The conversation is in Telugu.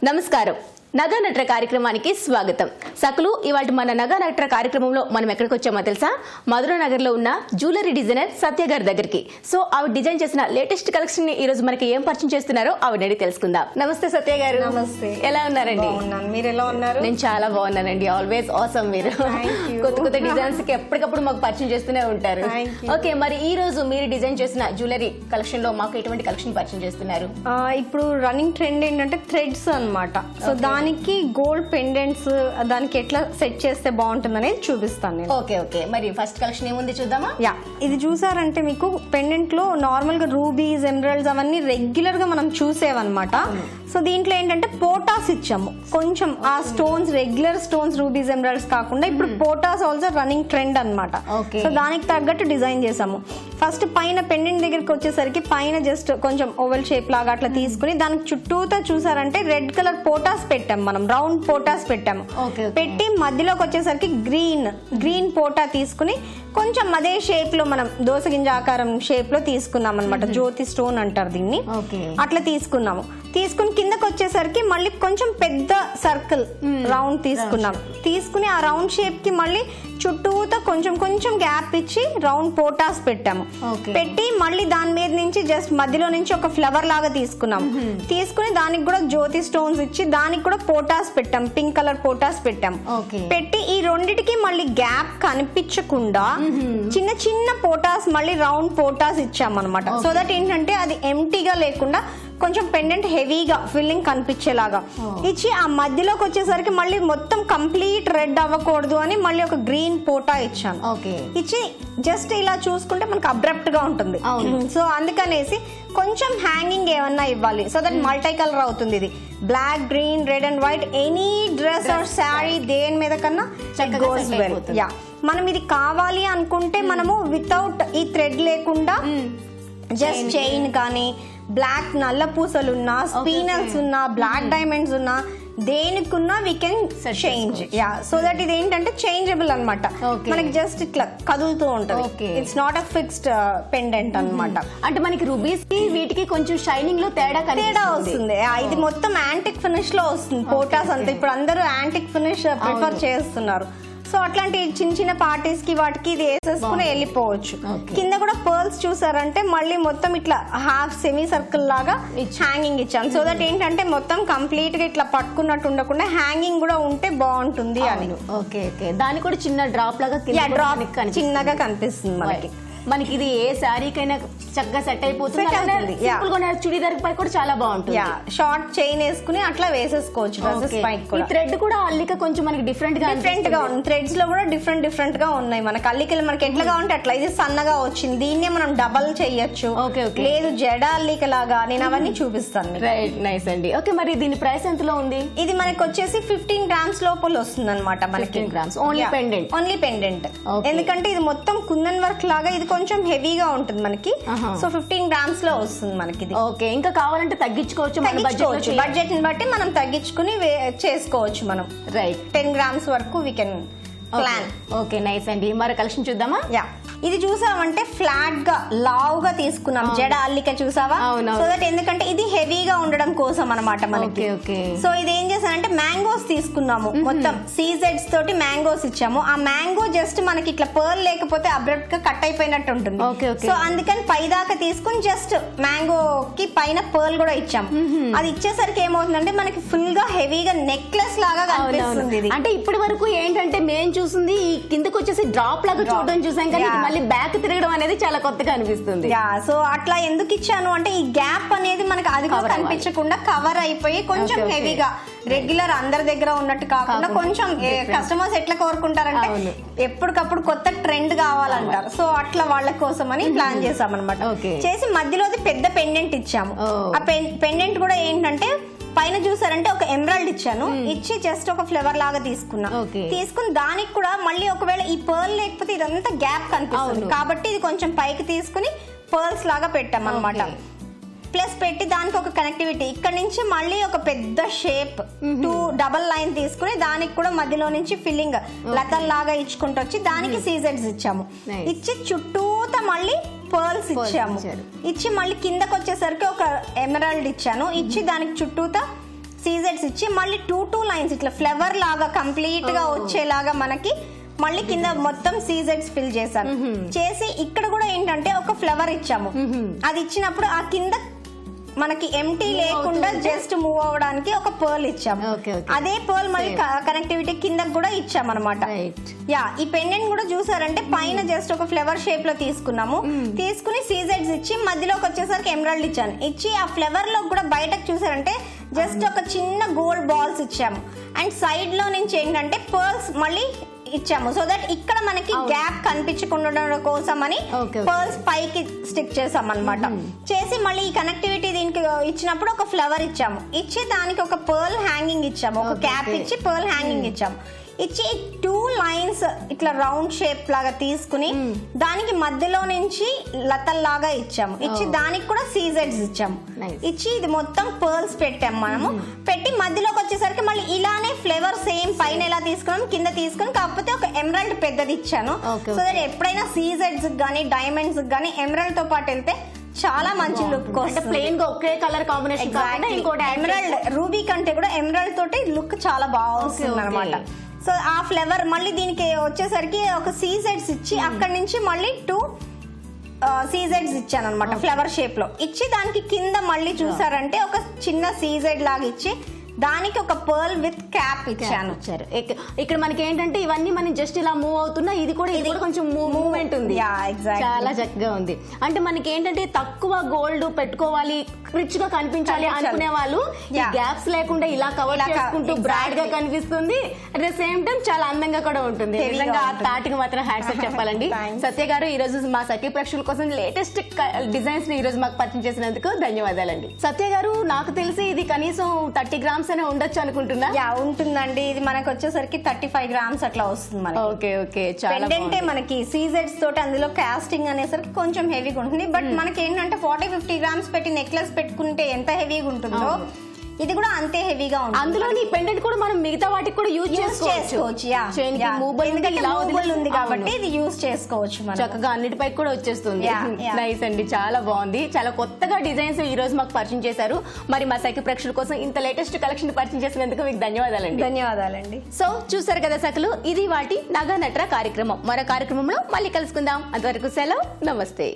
నమస్కారం. నగా నట్ర కార్యక్రమానికి స్వాగతం. సకులు ఇవాళ మన నగా నట్ర కార్యక్రమంలో మనం ఎక్కడికి వచ్చామో తెలుసా? మధురా నగర్ లో ఉన్న జ్యువెలరీ డిజైనర్ సత్య గారి దగ్గరికి. సో ఆవిడ డిజైన్ చేసిన లేటెస్ట్ కలెక్షన్ ని ఈ రోజు మనకి ఏం పరిచయం చేస్తున్నారో ఆవిడ తెలుసుకుందాం. నమస్తే సత్య గారు. నమస్తే. ఎలా ఉన్నారండి? మీరు ఎలా ఉన్నారు? నేను చాలా బాగున్నానండి. Always awesome. మీరు కొత్త కొత్త డిజైన్స్ కి ఎప్పటికప్పుడు మాకు పరిచయం చేస్తూనే ఉంటారు. ఓకే, మరి ఈ రోజు మీరు డిజైన్ చేసిన జ్యువెలరీ కలెక్షన్ లో మాకు ఎటువంటి కలెక్షన్ పరిచయం చేస్తున్నారు? ఇప్పుడు రన్నింగ్ ట్రెండ్ ఏంటంటే థ్రెడ్స్ అన్నమాట. సో దానికి గోల్డ్ పెండెంట్స్ దానికి ఎట్లా సెట్ చేస్తే బాగుంటుంది అనేది చూపిస్తాను నేను. ఓకే ఓకే, మరి ఫస్ట్ కలెక్షన్ ఏముంది చూద్దామా? యా, ఇది చూసారంటే మీకు పెండెంట్ లో నార్మల్ గా రూబీస్, ఎమరాల్డ్స్ అవన్నీ రెగ్యులర్ గా మనం చూసేవన్నమాట. సో దీంట్లో ఏంటంటే పోటాస్ ఇచ్చాము. కొంచెం ఆ stones regular stones rubies, emeralds కాకుండా ఇప్పుడు పోటాస్ ఆల్సో రన్నింగ్ ట్రెండ్ అన్నమాట. సో దానికి తగ్గట్టు డిజైన్ చేసాము. ఫస్ట్ పైన పెండెంట్ దగ్గరికి వచ్చేసరికి పైన జస్ట్ కొంచెం ఓవెల్ షేప్ లాగా అట్లా తీసుకుని దానికి చుట్టూతో చూసారంటే రెడ్ కలర్ పోటాస్ పెట్టాము. మనం రౌండ్ పోటాస్ పెట్టాము. పెట్టి మధ్యలోకి వచ్చేసరికి గ్రీన్ పోటా తీసుకుని కొంచెం అదే షేప్ లో మనం దోసగింజ ఆకారం షేప్ లో తీసుకున్నాం అనమాట. జ్యోతి స్టోన్ అంటారు దీన్ని. అట్లా తీసుకున్నాము. తీసుకుని కిందకి వచ్చేసరికి మళ్ళీ కొంచెం పెద్ద సర్కిల్ రౌండ్ తీసుకున్నాం. తీసుకుని ఆ రౌండ్ షేప్ కి మళ్ళీ చుట్టూతో కొంచెం కొంచెం గ్యాప్ ఇచ్చి రౌండ్ పోటాస్ పెట్టాము. పెట్టి మళ్ళీ దాని మీద నుంచి జస్ట్ మధ్యలో నుంచి ఒక ఫ్లవర్ లాగా తీసుకున్నాం. తీసుకుని దానికి కూడా జ్యోతి స్టోన్స్ ఇచ్చి దానికి కూడా పోటాస్ పెట్టాం. పింక్ కలర్ పోటాస్ పెట్టాం. పెట్టి ఈ రెండిటికి మళ్ళీ గ్యాప్ కనిపించకుండా చిన్న చిన్న పోటాస్ మళ్ళీ రౌండ్ పోటాస్ ఇచ్చాం అనమాట. సో దట్ ఏంటంటే అది ఎంటీగా లేకుండా కొంచెం పెండెంట్ హెవీగా ఫిల్లింగ్ కనిపించేలాగా ఇచ్చి ఆ మధ్యలోకి వచ్చేసరికి మళ్ళీ మొత్తం కంప్లీట్ రెడ్ అవ్వకూడదు అని మళ్ళీ ఒక గ్రీన్ పోటా ఇచ్చాను. ఇచ్చి జస్ట్ ఇలా చూసుకుంటే మనకు అబ్రప్ట్ గా ఉంటుంది. సో అందుకనేసి కొంచెం హ్యాంగింగ్ ఏమన్నా ఇవ్వాలి. సో దట్ మల్టీ కలర్ అవుతుంది. ఇది black, green, red and white any dress or sari దేని మీద కన్నా గోస్ వెల్. యా, మనం ఇది కావాలి అనుకుంటే మనము వితౌట్ ఈ థ్రెడ్ లేకుండా జస్ట్ చైన్ కానీ బ్లాక్ నల్ల పూసలు ఉన్నా, స్పీనల్స్ ఉన్నా, బ్లాక్ డైమండ్స్ ఉన్నా దేనికున్నా we can change. Ya, so that ఇది ఏంటంటే చేంజబుల్ అనమాట. మనకి జస్ట్ ఇట్లా కదులుతూ ఉంటుంది. It's not a fixed pendant అనమాట. అంటే మనకి రూబీస్ కి వీటికి కొంచెం షైనింగ్ లో తేడా వస్తుంది. ఇది మొత్తం యాంటిక్ ఫినిష్ లో వస్తుంది. పోటాస్ అంతా ఇప్పుడు అందరూ యాంటిక్ ఫినిష్ ప్రిఫర్ చేస్తున్నారు. సో అట్లాంటి చిన్న చిన్న పార్టీస్ కి వాటికి ఇది వేసేసుకుని వెళ్ళిపోవచ్చు. కింద కూడా పర్ల్స్ చూసారంటే మళ్ళీ మొత్తం ఇట్లా హాఫ్ సెమీ సర్కిల్ లాగా హ్యాంగింగ్ ఇచ్చాను. సో దట్ ఏంటంటే మొత్తం కంప్లీట్ గా ఇట్లా పట్టుకున్నట్టు ఉండకుండా హ్యాంగింగ్ కూడా ఉంటే బాగుంటుంది అని. ఓకే ఓకే, దాని కూడా చిన్న డ్రాప్ లాగా డ్రాప్ చిన్నగా కనిపిస్తుంది మనకి. మనకి ఇది ఏ శారీకైనా చక్కగా సెట్ అయిపోతుంది. చుడీదార్ పై కూడా చాలా బాగుంటుంది. షార్ట్ చైన్ వేసుకుని అట్లా వేసేసుకోవచ్చు. థ్రెడ్ కూడా అల్లిక కొంచెం మనకి డిఫరెంట్ గా ఉంది. థ్రెడ్స్ లో కూడా డిఫరెంట్ గా ఉన్నాయి మనకి. అల్లికలు మనకి ఎట్లా ఉంటే అట్లా. ఇది సన్నగా వచ్చింది, దీన్నే మనం డబల్ చేయొచ్చు. లేదు జడ అల్లిక లాగా, నేను అవన్నీ చూపిస్తాను. రైట్, నైస్ అండి. ఓకే, మరి దీని ప్రైస్ ఎంతలో ఉంది? ఇది మనకి వచ్చేసి 15 grams లోపల వస్తుంది అనమాట. మనకి ఓన్లీ పెండెంట్. ఎందుకంటే ఇది మొత్తం కుందన్ వర్క్ లాగా ఇది కొంచెం హెవీగా ఉంటుంది మనకి. సో 15 grams లో వస్తుంది మనకి. ఓకే, ఇంకా కావాలంటే తగ్గించుకోవచ్చు. బడ్జెట్ ని బట్టి మనం తగ్గించుకుని చేసుకోవచ్చు మనం. రైట్, 10 grams వరకు we can plan. Okay, nice అండి. మరి కలెక్షన్ చూద్దామా? యా, ఇది చూసామంటే ఫ్లాట్ గా లావుగా తీసుకున్నాం. జడ అల్లిక చూసావా? సో దట్ ఎందుకంటే ఇది హెవీగా ఉండడం కోసం అనమాట మనకి. సో ఇది ఏం చేసానంటే మ్యాంగోస్ తీసుకున్నాము. మొత్తం సీజెడ్స్ తోటి మ్యాంగోస్ ఇచ్చాము. ఆ మ్యాంగో జస్ట్ మనకి ఇట్లా పర్ల్ లేకపోతే అబ్రప్ట్ గా కట్ అయిపోయినట్టు ఉంటుంది. సో అందుకని పైదాకా తీసుకుని జస్ట్ మ్యాంగో కి పైన పర్ల్ కూడా ఇచ్చాము. అది ఇచ్చేసరికి ఏమవుతుందంటే మనకి ఫుల్ గా హెవీగా నెక్లెస్ లాగా కనిపిస్తుంది. అంటే ఇప్పటి వరకు ఏంటంటే మేము చూసింది ఈ కిందకి వచ్చేసి డ్రాప్ లాగా చూడడం చూసాం, కానీ మళ్ళీ బ్యాక్ తిరగడం అనేది చాలా కొత్తగా అనిపిస్తుంది. సో అట్లా ఎందుకు ఇచ్చాను అంటే ఈ గ్యాప్ అనేది మనకి అది కూడా కనిపించకుండా కవర్ అయిపోయి కొంచెం హెవీగా రెగ్యులర్ అందరి దగ్గర ఉన్నట్టు కాకుండా కొంచెం కస్టమర్స్ ఎట్లా కోరుకుంటారంటే ఎప్పటికప్పుడు కొత్త ట్రెండ్ కావాలంటారు. సో అట్లా వాళ్ళ కోసం అని ప్లాన్ చేసాం అనమాట. చేసి మధ్యలోది పెద్ద పెండెంట్ ఇచ్చాము. ఆ పెండెంట్ కూడా ఏంటంటే పైన చూసారంటే ఒక ఎమరాల్డ్ ఇచ్చాను. ఇచ్చి జస్ట్ ఒక ఫ్లవర్ లాగా తీసుకున్నా. తీసుకుని దానికి కూడా మళ్ళీ ఒకవేళ ఈ పర్ల్ లేకపోతే ఇదంతా గ్యాప్ కనిపిస్తుంది కాబట్టి ఇది కొంచెం పైకి తీసుకుని పర్ల్స్ లాగా పెట్టాం అనమాట. ప్లస్ పెట్టి దానికి ఒక కనెక్టివిటీ ఇక్కడ నుంచి మళ్ళీ ఒక పెద్ద షేప్ 2 డబల్ లైన్ తీసుకుని దానికి కూడా మధ్యలో నుంచి ఫిల్లింగ్ లతల్లాగా ఇచ్చుకుంటూ వచ్చి దానికి సీజెడ్స్ ఇచ్చాము. ఇచ్చి చుట్టూత మళ్ళీ పర్ల్స్ ఇచ్చాము. ఇచ్చి మళ్ళీ కిందకి వచ్చేసరికి ఒక ఎమరాల్డ్ ఇచ్చాను. ఇచ్చి దానికి చుట్టూత సీజెడ్స్ ఇచ్చి మళ్ళీ 2 లైన్స్ ఇట్లా ఫ్లవర్ లాగా కంప్లీట్ గా వచ్చేలాగా మనకి మళ్ళీ కింద మొత్తం సీజెడ్స్ ఫిల్ చేశాను. చేసి ఇక్కడ కూడా ఏంటంటే ఒక ఫ్లవర్ ఇచ్చాము. అది ఇచ్చినప్పుడు ఆ కింద మనకి ఎంటీ లేకుండా జస్ట్ మూవ్ అవడానికి ఒక పర్ల్ ఇచ్చాము. అదే పర్ల్ మళ్ళీ కనెక్టివిటీ కింద కూడా ఇచ్చాము అనమాట. యా, ఈ పెండెంట్ కూడా చూసారంటే పైన జస్ట్ ఒక ఫ్లవర్ షేప్ లో తీసుకున్నాము. తీసుకుని సీజెడ్స్ ఇచ్చి మధ్యలోకి వచ్చేసరికి ఎమరాల్డ్ ఇచ్చాను. ఇచ్చి ఆ ఫ్లవర్ లో కూడా బయటకు చూసారంటే జస్ట్ ఒక చిన్న గోల్డ్ బాల్స్ ఇచ్చాము. అండ్ సైడ్ లో నుంచి ఏంటంటే పర్ల్స్ మళ్ళీ ఇచ్చాము. సో దట్ ఇక్కడ మనకి గ్యాప్ కనిపించకుండా కోసం అని పర్ల్స్ పైకి స్టిక్ చేసాం అనమాట. చేసి మళ్ళీ ఈ కనెక్టివిటీ దీనికి ఇచ్చినప్పుడు ఒక ఫ్లవర్ ఇచ్చాము. ఇచ్చి దానికి ఒక పర్ల్ హ్యాంగింగ్ ఇచ్చాము. ఒక క్యాప్ ఇచ్చి పర్ల్ హ్యాంగింగ్ ఇచ్చాము. ఇచ్చి 2 లైన్స్ ఇట్లా రౌండ్ షేప్ లాగా తీసుకుని దానికి మధ్యలో నుంచి లతల్లాగా ఇచ్చాము. ఇచ్చి దానికి కూడా సీజెడ్స్ ఇచ్చాము. ఇచ్చి ఇది మొత్తం పర్ల్స్ పెట్టాము మనము. పెట్టి మధ్యలోకి వచ్చేసరికి మళ్ళీ ఇలానే ఫ్లేవర్ సేమ్ పైన ఎలా తీసుకున్నాం కింద తీసుకుని, కాకపోతే ఒక ఎమరాల్డ్ పెద్దది ఇచ్చాను. సో దట్ ఎప్పుడైనా సీజెడ్స్ గానీ డైమండ్స్ గానీ ఎమరాల్డ్ తో పాటు వెళ్తే చాలా మంచి లుక్. ప్లెయిన్ గా ఒకే కలర్ కాంబినేషన్ ఇంకోటి ఎమరాల్డ్ రూబీ కంటే కూడా ఎమరాల్డ్ తోటి లుక్ చాలా బాగా వస్తుంది అనమాట. సో ఆ ఫ్లేవర్ మళ్ళీ దీనికి వచ్చేసరికి ఒక సీజెడ్స్ ఇచ్చి అక్కడి నుంచి మళ్ళీ 2 సీజెడ్స్ ఇచ్చాను అనమాట ఫ్లవర్ షేప్ లో. ఇచ్చి దానికి కింద మళ్ళీ చూసారంటే ఒక చిన్న సీజెడ్ లాగా ఇచ్చి దానికి ఒక పర్ల్ విత్ క్యాప్ ఇచ్చాను. ఇక్కడ మనకి ఏంటంటే ఇవన్నీ మనం జస్ట్ ఇలా మూవ్ అవుతున్నా, ఇది కూడా కొంచెం మూవ్మెంట్ ఉంది. చాలా చక్కగా ఉంది. అంటే మనకి ఏంటంటే తక్కువ గోల్డ్ పెట్టుకోవాలి, రిచ్ గా కనిపించాలి అనుకునే వాళ్ళు ఈ గ్యాప్స్ లేకుండా ఇలా కవర్ చేసుకుంటూ బ్రైట్ గా కనిపిస్తుంది. అట్ ద సేమ్ టైం చాలా అందంగా కూడా ఉంటుంది. నిజంగా ఆ తాటికి మాత్రం హ్యాట్స్ ఆఫ్ చెప్పాలండి. సత్య గారు ఈ రోజు మా సఖీ ప్రేక్షకుల కోసం లేటెస్ట్ డిజైన్స్ ని ఈ రోజు మాకు పరిచయం చేసినందుకు ధన్యవాదాలండి. సత్య గారు, నాకు తెలిసి ఇది కనీసం 30 గ్రామ్స్ అనే ఉండొచ్చు అనుకుంటున్నా. యా, ఉంటుందండి. ఇది మనకు వచ్చేసరికి 35 గ్రామ్స్ అట్లా వస్తుంది మనకి. ఓకే ఓకే, చాలా అంటే మనకి సీజెడ్స్ తోటి అందులో కాస్టింగ్ అనేసరికి కొంచెం హెవీగా ఉంటుంది. బట్ మనకి ఏంటంటే 40-50 గ్రామ్స్ పెట్టి నెక్లెస్ పెట్టుకుంటే ఎంత హెవీగా ఉంటుందో ఇది కూడా అంతే హెవీగా ఉంటుంది. అందులో ఈ పెండెంట్ కూడా మనం మిగతా వాటికి కూడా యూజ్ చేసుకోవచ్చు. ఉంది కాబట్టి ఇది యూజ్ చేసుకోవచ్చు. చక్కగా అన్నిటిపై కూడా వచ్చేస్తుంది. నైస్ అండి, చాలా బాగుంది. చాలా కొత్తగా డిజైన్స్ ఈ రోజు మాకు పరిచయం చేశారు. మరి మా సఖీ ప్రేక్షకుల కోసం ఇంత లేటెస్ట్ కలెక్షన్ పరిచయం చేసినందుకు మీకు ధన్యవాదాలండి. ధన్యవాదాలండి. సో చూసారు కదా సఖులు, ఇది వాటి నగా నట్ర కార్యక్రమం. మరో కార్యక్రమంలో మళ్ళీ కలుసుకుందాం. అంతవరకు సెలవు, నమస్తే.